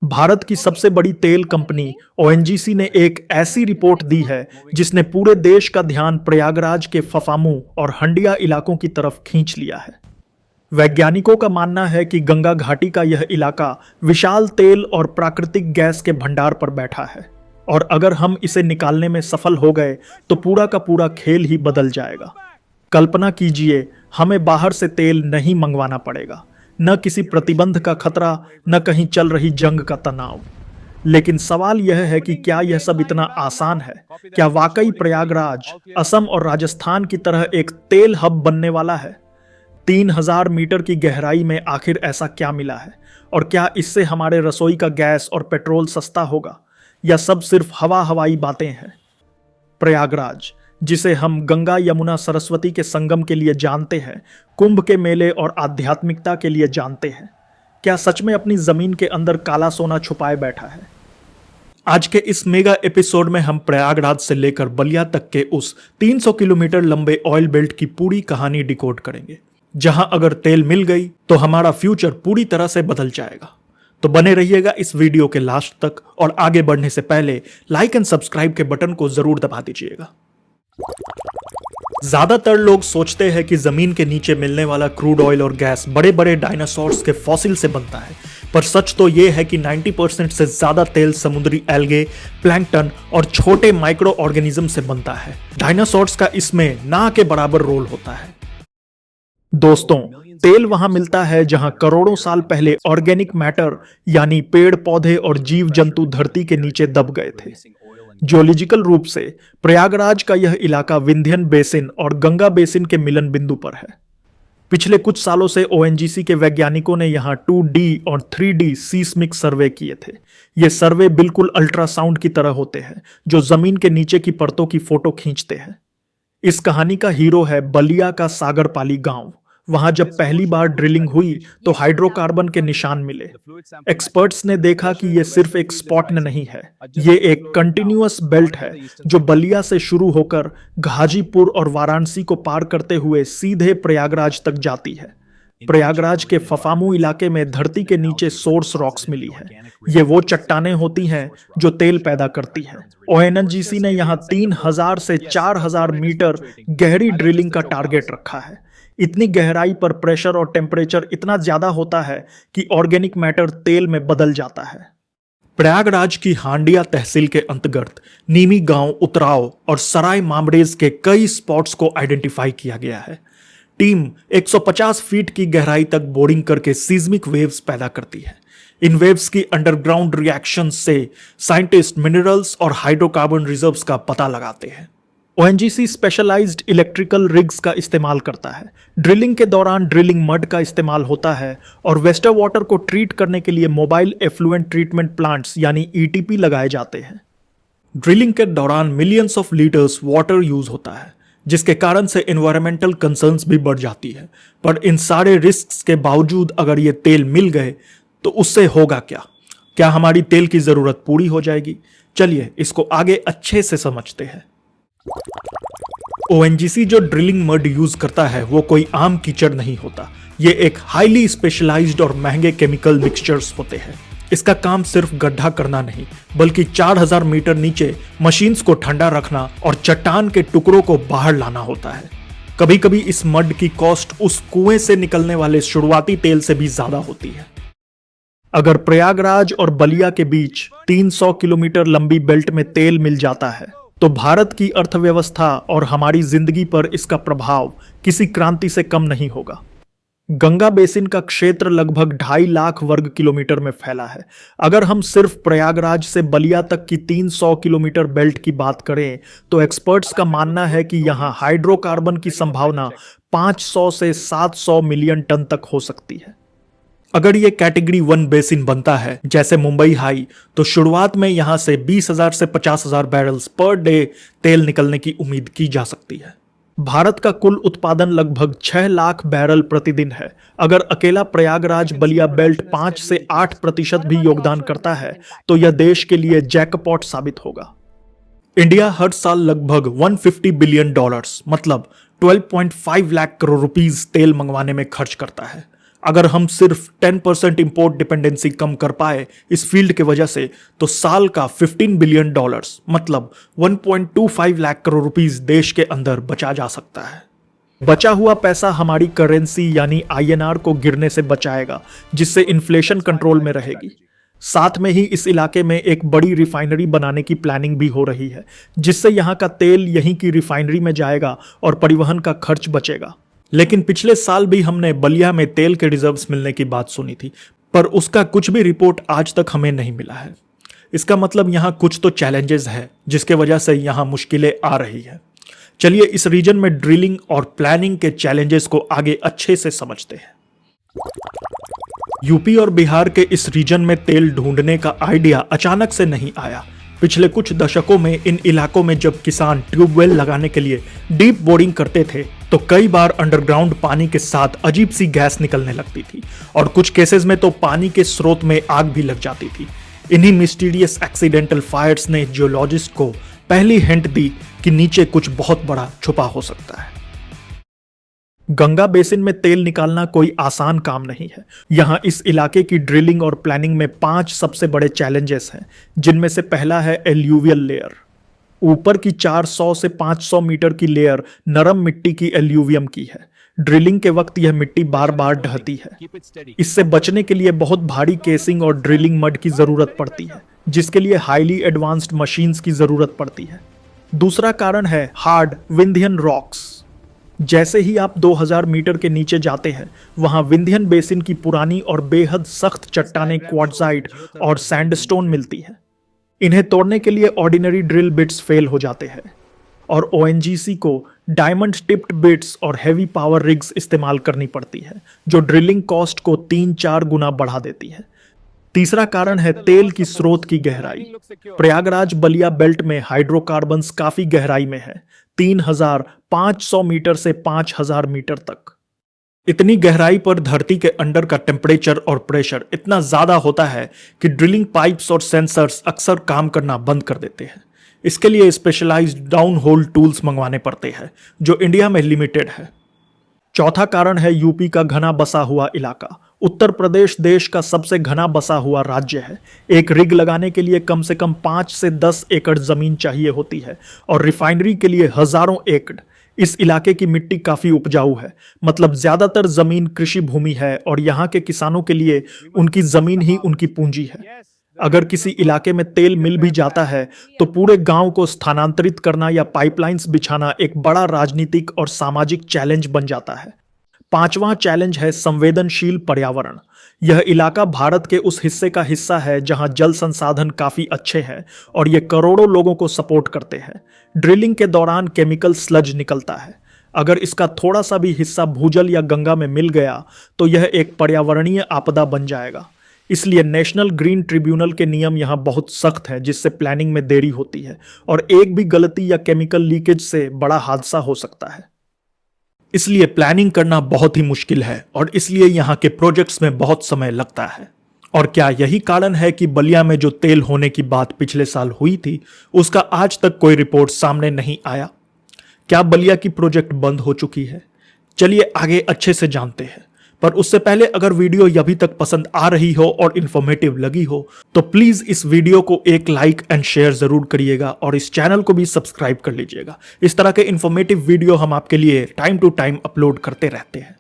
भारत की सबसे बड़ी तेल कंपनी ओएनजीसी ने एक ऐसी रिपोर्ट दी है जिसने पूरे देश का ध्यान प्रयागराज के फफामू और हंडिया इलाकों की तरफ खींच लिया है। वैज्ञानिकों का मानना है कि गंगा घाटी का यह इलाका विशाल तेल और प्राकृतिक गैस के भंडार पर बैठा है और अगर हम इसे निकालने में सफल हो गए तो पूरा का पूरा खेल ही बदल जाएगा। कल्पना कीजिए, हमें बाहर से तेल नहीं मंगवाना पड़ेगा, न किसी प्रतिबंध का खतरा, न कहीं चल रही जंग का तनाव। लेकिन सवाल यह है कि क्या यह सब इतना आसान है? क्या वाकई प्रयागराज असम और राजस्थान की तरह एक तेल हब बनने वाला है? 3000 मीटर की गहराई में आखिर ऐसा क्या मिला है? और क्या इससे हमारे रसोई का गैस और पेट्रोल सस्ता होगा, या सब सिर्फ हवाई बातें हैं? प्रयागराज, जिसे हम गंगा यमुना सरस्वती के संगम के लिए जानते हैं, कुंभ के मेले और आध्यात्मिकता के लिए जानते हैं, क्या सच में अपनी जमीन के अंदर काला सोना छुपाए बैठा है? आज के इस मेगा एपिसोड में हम प्रयागराज से लेकर बलिया तक के उस 300 किलोमीटर लंबे ऑयल बेल्ट की पूरी कहानी डिकोड करेंगे, जहां अगर तेल मिल गई तो हमारा फ्यूचर पूरी तरह से बदल जाएगा। तो बने रहिएगा इस वीडियो के लास्ट तक और आगे बढ़ने से पहले लाइक एंड सब्सक्राइब के बटन को जरूर दबा दीजिएगा। ज्यादातर लोग सोचते हैं कि जमीन के नीचे मिलने वाला क्रूड ऑयल और गैस बड़े बड़े डायनासोर्स के फॉसिल से बनता है, पर सच तो यह है कि 90% से ज्यादा तेल समुद्री एल्गे, प्लैंकटन और छोटे माइक्रो ऑर्गेनिज्म से बनता है। डायनासोर्स का इसमें ना के बराबर रोल होता है। दोस्तों, तेल वहां मिलता है जहां करोड़ों साल पहले ऑर्गेनिक मैटर यानी पेड़ पौधे और जीव जंतु धरती के नीचे दब गए थे। जियोलॉजिकल रूप से प्रयागराज का यह इलाका विंध्यन बेसिन और गंगा बेसिन के मिलन बिंदु पर है। पिछले कुछ सालों से ओएनजीसी के वैज्ञानिकों ने यहां 2D और 3D सीस्मिक सर्वे किए थे। ये सर्वे बिल्कुल अल्ट्रासाउंड की तरह होते हैं, जो जमीन के नीचे की परतों की फोटो खींचते हैं। इस कहानी का हीरो है बलिया का सागरपाली गांव। वहां जब पहली बार ड्रिलिंग हुई तो हाइड्रोकार्बन के निशान मिले। एक्सपर्ट्स ने देखा कि यह सिर्फ एक स्पॉट नहीं है, ये एक कंटिन्यूअस बेल्ट है जो बलिया से शुरू होकर घाजीपुर और वाराणसी को पार करते हुए सीधे प्रयागराज तक जाती है। प्रयागराज के फफामू इलाके में धरती के नीचे सोर्स रॉक्स मिली है। ये वो चट्टानें होती हैं जो तेल पैदा करती है। ओएनजीसी ने यहाँ 3000 से 4000 मीटर गहरी ड्रिलिंग का टारगेट रखा है। इतनी गहराई पर प्रेशर और टेम्परेचर इतना ज्यादा होता है कि ऑर्गेनिक मैटर तेल में बदल जाता है। प्रयागराज की हांडिया तहसील के अंतर्गत नीमी गांव, उतराव और सराय मामरेज के कई स्पॉट्स को आइडेंटिफाई किया गया है। टीम 150 फीट की गहराई तक बोरिंग करके सीज्मिक वेव्स पैदा करती है। इन वेव्स की अंडरग्राउंड रिएक्शन से साइंटिस्ट मिनरल्स और हाइड्रोकार्बन रिजर्व्स का पता लगाते हैं। ओएनजीसी स्पेशलाइज्ड इलेक्ट्रिकल रिग्स का इस्तेमाल करता है। ड्रिलिंग के दौरान ड्रिलिंग मड का इस्तेमाल होता है और वेस्टर वाटर को ट्रीट करने के लिए मोबाइल एफ्लुएंट ट्रीटमेंट प्लांट्स यानी ईटीपी लगाए जाते हैं। ड्रिलिंग के दौरान millions of litres water use होता है, जिसके कारण से एनवायरमेंटल कंसर्न्स भी बढ़ जाती है। पर इन सारे रिस्क्स के बावजूद अगर ये तेल मिल गए तो उससे होगा क्या? क्या हमारी तेल की जरूरत पूरी हो जाएगी? चलिए इसको आगे अच्छे से समझते हैं। ओएनजीसी जो ड्रिलिंग मड यूज करता है वो कोई आम कीचड़ नहीं होता। ये एक हाईली स्पेशलाइज्ड और महंगे केमिकल मिक्सचर्स होते हैं। इसका काम सिर्फ गड्ढा करना नहीं, बल्कि 4000 मीटर नीचे मशीन्स को ठंडा रखना और चट्टान के टुकड़ों को बाहर लाना होता है। कभी कभी इस मड की कॉस्ट उस कुएं से निकलने वाले शुरुआती तेल से भी ज्यादा होती है। अगर प्रयागराज और बलिया के बीच 300 किलोमीटर लंबी बेल्ट में तेल मिल जाता है तो भारत की अर्थव्यवस्था और हमारी जिंदगी पर इसका प्रभाव किसी क्रांति से कम नहीं होगा। गंगा बेसिन का क्षेत्र लगभग 2.5 लाख वर्ग किलोमीटर में फैला है। अगर हम सिर्फ प्रयागराज से बलिया तक की 300 किलोमीटर बेल्ट की बात करें तो एक्सपर्ट्स का मानना है कि यहां हाइड्रोकार्बन की संभावना 500 से 700 मिलियन टन तक हो सकती है। अगर ये कैटेगरी 1 बेसिन बनता है जैसे मुंबई हाई, तो शुरुआत में यहां से 20,000 से 50,000 बैरल्स पर डे तेल निकलने की उम्मीद की जा सकती है। भारत का कुल उत्पादन लगभग 6 लाख बैरल प्रतिदिन है। अगर अकेला प्रयागराज बलिया बेल्ट 5 से 8% भी योगदान करता है तो यह देश के लिए जैकपॉट साबित होगा। इंडिया हर साल लगभग $150 बिलियन मतलब 12.5 लाख करोड़ रुपीस तेल मंगवाने में खर्च करता है। अगर हम सिर्फ 10% इंपोर्ट डिपेंडेंसी कम कर पाए इस फील्ड के वजह से, तो साल का $15 बिलियन मतलब 1.25 लाख करोड़ रुपीस देश के अंदर बचा जा सकता है। बचा हुआ पैसा हमारी करेंसी यानी INR को गिरने से बचाएगा, जिससे इन्फ्लेशन कंट्रोल में रहेगी। साथ में ही इस इलाके में एक बड़ी रिफाइनरी बनाने की प्लानिंग भी हो रही है, जिससे यहाँ का तेल यहीं की रिफाइनरी में जाएगा और परिवहन का खर्च बचेगा। लेकिन पिछले साल भी हमने बलिया में तेल के रिजर्व्स मिलने की बात सुनी थी, पर उसका कुछ भी रिपोर्ट आज तक हमें नहीं मिला है। इसका मतलब यहाँ कुछ तो चैलेंजेस है, जिसके वजह से यहाँ मुश्किलें आ रही है। चलिए इस रीजन में ड्रिलिंग और प्लानिंग के चैलेंजेस को आगे अच्छे से समझते हैं। यूपी और बिहार के इस रीजन में तेल ढूंढने का आइडिया अचानक से नहीं आया। पिछले कुछ दशकों में इन इलाकों में जब किसान ट्यूबवेल लगाने के लिए डीप बोरिंग करते थे, तो कई बार अंडरग्राउंड पानी के साथ अजीब सी गैस निकलने लगती थी और कुछ केसेस में तो पानी के स्रोत में आग भी लग जाती थी। इन्हीं मिस्टीरियस एक्सीडेंटल फायर्स ने जियोलॉजिस्ट को पहली हिंट दी कि नीचे कुछ बहुत बड़ा छुपा हो सकता है। गंगा बेसिन में तेल निकालना कोई आसान काम नहीं है। यहाँ इस इलाके की ड्रिलिंग और प्लानिंग में 5 सबसे बड़े चैलेंजेस हैं, जिनमें से पहला है एल्यूवियल लेयर। ऊपर की 400 से 500 मीटर की लेयर नरम मिट्टी की एल्यूवियम की है। ड्रिलिंग के वक्त यह मिट्टी बार बार ढहती है। इससे बचने के लिए बहुत भारी केसिंग और ड्रिलिंग मड की जरूरत पड़ती है, जिसके लिए हाईली एडवांस्ड मशीन्स की जरूरत पड़ती है। दूसरा कारण है हार्ड विंध्यन रॉक्स। जैसे ही आप 2000 मीटर के नीचे जाते हैं, वहां विंध्यन बेसिन की पुरानी और बेहद सख्त चट्टानें क्वार्ट्जाइट और सैंडस्टोन मिलती हैं। इन्हें तोड़ने के लिए ऑर्डिनरी ड्रिल बिट्स फेल हो जाते हैं और ONGC को डायमंड टिप्ड बिट्स और हैवी पावर रिग्स इस्तेमाल करनी पड़ती है, जो ड्रिलिंग कॉस्ट को 3-4 गुना बढ़ा देती है। तीसरा कारण है तेल की स्रोत की गहराई। प्रयागराज बलिया बेल्ट में हाइड्रोकार्बन्स काफी गहराई में है, 3500 मीटर से 5000 मीटर तक। इतनी गहराई पर धरती के अंडर का टेम्परेचर और प्रेशर इतना ज्यादा होता है कि ड्रिलिंग पाइप्स और सेंसर्स अक्सर काम करना बंद कर देते हैं। इसके लिए स्पेशलाइज्ड डाउन होल टूल्स मंगवाने पड़ते हैं, जो इंडिया में लिमिटेड है। चौथा कारण है यूपी का घना बसा हुआ इलाका। उत्तर प्रदेश देश का सबसे घना बसा हुआ राज्य है। एक रिग लगाने के लिए कम से कम 5 से 10 एकड़ जमीन चाहिए होती है और रिफाइनरी के लिए हजारों एकड़। इस इलाके की मिट्टी काफी उपजाऊ है, मतलब ज्यादातर जमीन कृषि भूमि है और यहाँ के किसानों के लिए उनकी जमीन ही उनकी पूंजी है। अगर किसी इलाके में तेल मिल भी जाता है, तो पूरे गांव को स्थानांतरित करना या पाइपलाइंस बिछाना एक बड़ा राजनीतिक और सामाजिक चैलेंज बन जाता है। पांचवां चैलेंज है संवेदनशील पर्यावरण। यह इलाका भारत के उस हिस्से का हिस्सा है जहां जल संसाधन काफी अच्छे हैं और ये करोड़ों लोगों को सपोर्ट करते हैं। ड्रिलिंग के दौरान केमिकल स्लज निकलता है। अगर इसका थोड़ा सा भी हिस्सा भूजल या गंगा में मिल गया, तो यह एक पर्यावरणीय आपदा बन जाएगा। इसलिए नेशनल ग्रीन ट्रिब्यूनल के नियम यहाँ बहुत सख्त हैं, जिससे प्लानिंग में देरी होती है और एक भी गलती या केमिकल लीकेज से बड़ा हादसा हो सकता है। इसलिए प्लानिंग करना बहुत ही मुश्किल है और इसलिए यहाँ के प्रोजेक्ट्स में बहुत समय लगता है। और क्या यही कारण है कि बलिया में जो तेल होने की बात पिछले साल हुई थी, उसका आज तक कोई रिपोर्ट सामने नहीं आया? क्या बलिया की प्रोजेक्ट बंद हो चुकी है? चलिए आगे अच्छे से जानते हैं। पर उससे पहले अगर वीडियो अभी तक पसंद आ रही हो और इन्फॉर्मेटिव लगी हो, तो प्लीज इस वीडियो को एक लाइक एंड शेयर जरूर करिएगा और इस चैनल को भी सब्सक्राइब कर लीजिएगा। इस तरह के इन्फॉर्मेटिव वीडियो हम आपके लिए टाइम टू टाइम अपलोड करते रहते हैं।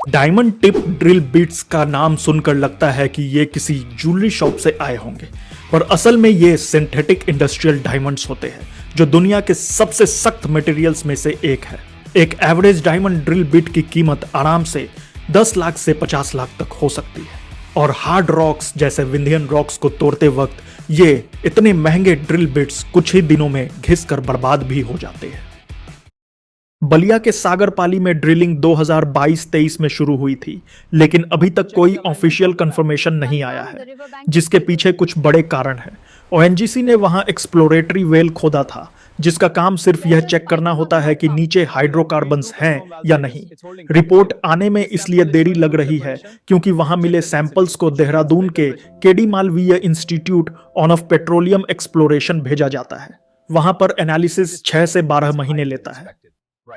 डायमंड टिप ड्रिल बिट्स का नाम सुनकर लगता है कि ये किसी ज्वेलरी शॉप से आए होंगे, पर असल में ये सिंथेटिक इंडस्ट्रियल डायमंड्स होते हैं, जो दुनिया के सबसे सख्त मटेरियल्स में से एक है। एक एवरेज डायमंड ड्रिल बिट की कीमत आराम से 10 लाख से 50 लाख तक हो सकती है और हार्ड रॉक्स जैसे विंध्यन रॉक्स को तोड़ते वक्त ये इतने महंगे ड्रिल बिट्स कुछ ही दिनों में घिसकर बर्बाद भी हो जाते हैं। बलिया के सागरपाली में ड्रिलिंग 2022-23 में शुरू हुई थी, लेकिन अभी तक कोई ऑफिशियल कंफर्मेशन नहीं आया है, जिसके पीछे कुछ बड़े कारण हैं। ONGC ने वहां एक्सप्लोरेटरी वेल खोदा था, जिसका काम सिर्फ यह चेक करना होता है कि नीचे हाइड्रोकार्बन्स हैं या नहीं। रिपोर्ट आने में इसलिए देरी लग रही है क्योंकि वहां मिले सैंपल्स को देहरादून के KD Malviya institute of petroleum exploration भेजा जाता है। वहां पर एनालिसिस 6 से 12 महीने लेता है।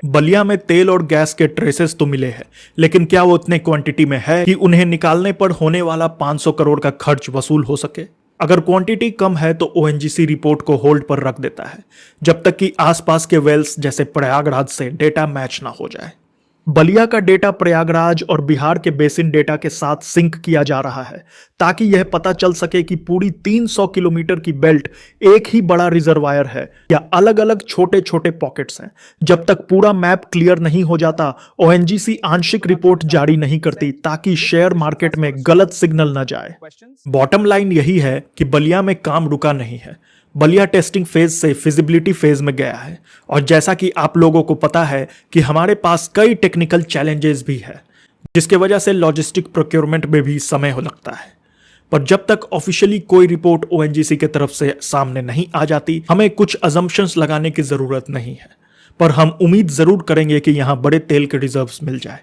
बलिया में तेल और गैस के ट्रेसेस तो मिले हैं, लेकिन क्या वो उतने क्वांटिटी में है कि उन्हें निकालने पर होने वाला 500 करोड़ का खर्च वसूल हो सके? अगर क्वांटिटी कम है तो ओएनजीसी रिपोर्ट को होल्ड पर रख देता है जब तक कि आसपास के वेल्स जैसे प्रयागराज से डेटा मैच ना हो जाए। बलिया का डेटा प्रयागराज और बिहार के बेसिन डेटा के साथ सिंक किया जा रहा है ताकि यह पता चल सके कि पूरी 300 किलोमीटर की बेल्ट एक ही बड़ा रिजर्वायर है या अलग अलग छोटे छोटे पॉकेट्स हैं। जब तक पूरा मैप क्लियर नहीं हो जाता, ओएनजीसी आंशिक रिपोर्ट जारी नहीं करती ताकि शेयर मार्केट में गलत सिग्नल न जाए। बॉटम लाइन यही है कि बलिया में काम रुका नहीं है। बलिया टेस्टिंग फेज से फिजिबिलिटी फेज में गया है और जैसा कि आप लोगों को पता है कि हमारे पास कई टेक्निकल चैलेंजेस भी है, जिसके वजह से लॉजिस्टिक प्रोक्योरमेंट में भी समय हो लगता है। पर जब तक ऑफिशियली कोई रिपोर्ट ओएनजीसी की तरफ से सामने नहीं आ जाती, हमें कुछ अजम्पशंस लगाने की जरूरत नहीं है, पर हम उम्मीद जरूर करेंगे कि यहां बड़े तेल के रिजर्व्स मिल जाए।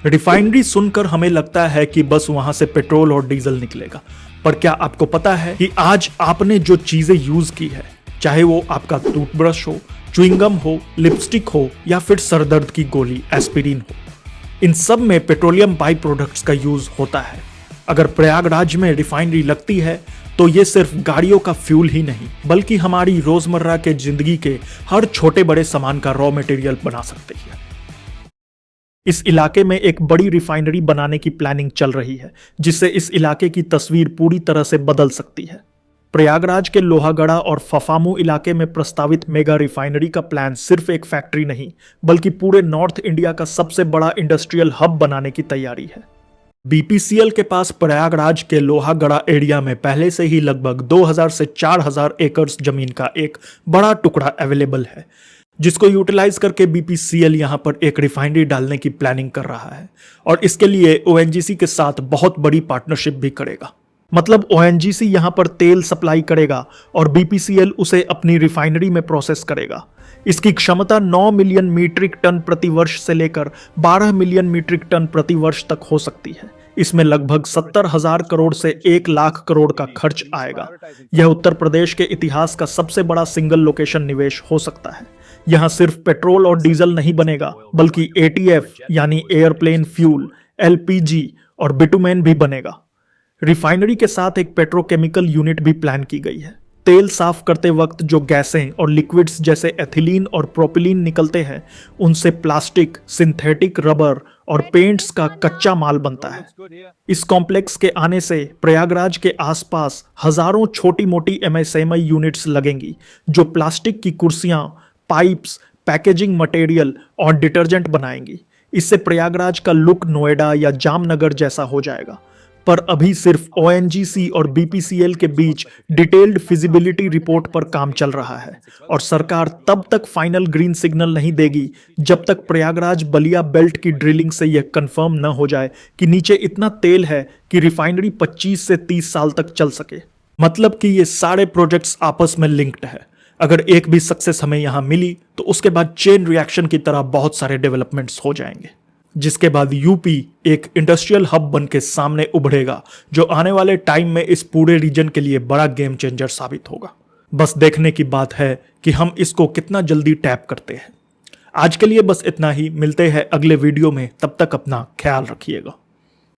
रिफाइनरी सुनकर हमें लगता है कि बस वहां से पेट्रोल और डीजल निकलेगा, पर क्या आपको पता है कि आज आपने जो चीजें यूज की है, चाहे वो आपका टूथब्रश हो, च्युइंगम हो, लिपस्टिक हो या फिर सरदर्द की गोली एस्पिरिन हो, इन सब में पेट्रोलियम बाई प्रोडक्ट्स का यूज होता है। अगर प्रयागराज में रिफाइनरी लगती है तो ये सिर्फ गाड़ियों का फ्यूल ही नहीं बल्कि हमारी रोजमर्रा के जिंदगी के हर छोटे बड़े सामान का रॉ मटेरियल बना सकती है। इस इलाके में एक बड़ी रिफाइनरी बनाने की प्लानिंग चल रही है, जिससे इस इलाके की तस्वीर पूरी तरह से बदल सकती है। प्रयागराज के लोहागड़ा और फफामू इलाके में प्रस्तावित मेगा रिफाइनरी का प्लान सिर्फ एक फैक्ट्री नहीं बल्कि पूरे नॉर्थ इंडिया का सबसे बड़ा इंडस्ट्रियल हब बनाने की तैयारी है। बीपीसीएल के पास प्रयागराज के लोहागड़ा एरिया में पहले से ही लगभग 2000 से 4000 एकड़ जमीन का एक बड़ा टुकड़ा अवेलेबल है, जिसको यूटिलाइज करके बीपीसीएल यहां पर एक रिफाइनरी डालने की प्लानिंग कर रहा है और इसके लिए ओएनजीसी के साथ बहुत बड़ी पार्टनरशिप भी करेगा। मतलब ओएनजीसी यहां पर तेल सप्लाई करेगा और बीपीसीएल उसे अपनी रिफाइनरी में प्रोसेस करेगा। इसकी क्षमता 9 मिलियन मीट्रिक टन प्रति वर्ष से लेकर 12 मिलियन मीट्रिक टन प्रति वर्ष तक हो सकती है। इसमें लगभग 70,000 करोड़ से 1 लाख करोड़ का खर्च आएगा। यह उत्तर प्रदेश के इतिहास का सबसे बड़ा सिंगल लोकेशन निवेश हो सकता है। यहां सिर्फ पेट्रोल और डीजल नहीं बनेगा बल्कि एटीएफ यानी एयरप्लेन फ्यूल, एलपीजी और बिटुमेन भी बनेगा। रिफाइनरी के साथ एक पेट्रोकेमिकल यूनिट भी प्लान की गई है। तेल साफ करते वक्त जो गैसें और लिक्विड्स जैसे एथिलीन और प्रोपिलीन निकलते हैं, उनसे प्लास्टिक, सिंथेटिक रबर और पेंट्स का कच्चा माल बनता है। इस कॉम्प्लेक्स के आने से प्रयागराज के आसपास हजारों छोटी मोटी एमएसएमई यूनिट्स लगेंगी जो प्लास्टिक की कुर्सियां, पाइप्स, पैकेजिंग मटेरियल और डिटर्जेंट बनाएंगी। इससे प्रयागराज का लुक नोएडा या जामनगर जैसा हो जाएगा। पर अभी सिर्फ ओएनजीसी और बीपीसीएल के बीच डिटेल्ड फिजिबिलिटी रिपोर्ट पर काम चल रहा है और सरकार तब तक फाइनल ग्रीन सिग्नल नहीं देगी जब तक प्रयागराज बलिया बेल्ट की ड्रिलिंग से यह कंफर्म न हो जाए कि नीचे इतना तेल है कि रिफाइनरी 25 से 30 साल तक चल सके। मतलब कि ये सारे प्रोजेक्ट्स आपस में लिंक्ड है। अगर एक भी सक्सेस हमें यहां मिली तो उसके बाद चेन रिएक्शन की तरह बहुत सारे डेवलपमेंट्स हो जाएंगे, जिसके बाद यूपी एक इंडस्ट्रियल हब बन के सामने उभरेगा जो आने वाले टाइम में इस पूरे रीजन के लिए बड़ा गेम चेंजर साबित होगा। बस देखने की बात है कि हम इसको कितना जल्दी टैप करते हैं। आज के लिए बस इतना ही, मिलते हैं अगले वीडियो में, तब तक अपना ख्याल रखिएगा।